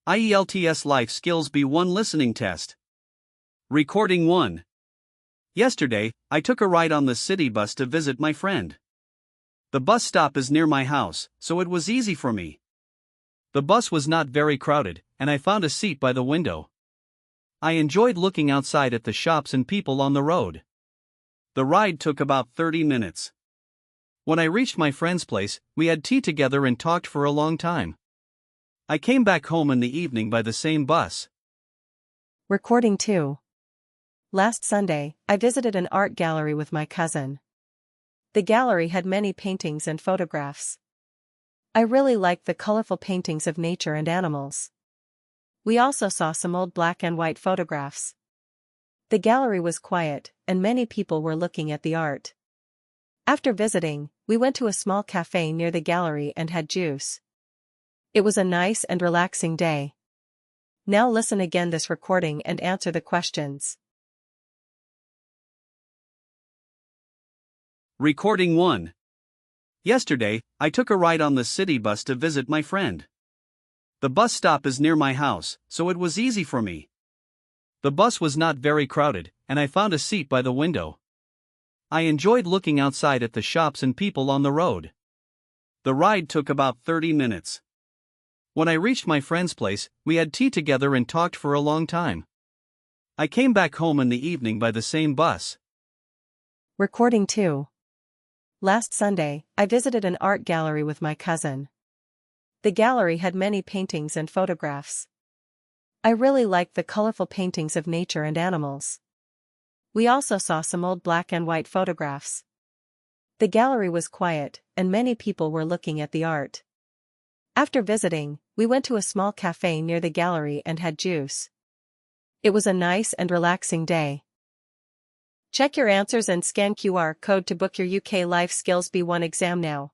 IELTS Life Skills B1 Listening Test. Recording 1. Yesterday, I took a ride on the city bus to visit my friend. The bus stop is near my house, so it was easy for me. The bus was not very crowded, and I found a seat by the window. I enjoyed looking outside at the shops and people on the road. The ride took about 30 minutes. When I reached my friend's place, we had tea together and talked for a long time. I came back home in the evening by the same bus. Recording 2. Last Sunday, I visited an art gallery with my cousin. The gallery had many paintings and photographs. I really liked the colorful paintings of nature and animals. We also saw some old black and white photographs. The gallery was quiet, and many people were looking at the art. After visiting, we went to a small cafe near the gallery and had juice. It was a nice and relaxing day. Now listen again this recording and answer the questions. Recording 1. Yesterday, I took a ride on the city bus to visit my friend. The bus stop is near my house, so it was easy for me. The bus was not very crowded, and I found a seat by the window. I enjoyed looking outside at the shops and people on the road. The ride took about 30 minutes. When I reached my friend's place, we had tea together and talked for a long time. I came back home in the evening by the same bus. Recording 2. Last Sunday, I visited an art gallery with my cousin. The gallery had many paintings and photographs. I really liked the colorful paintings of nature and animals. We also saw some old black and white photographs. The gallery was quiet, and many people were looking at the art. After visiting, we went to a small cafe near the gallery and had juice. It was a nice and relaxing day. Check your answers and scan QR code to book your UK Life Skills B1 exam now.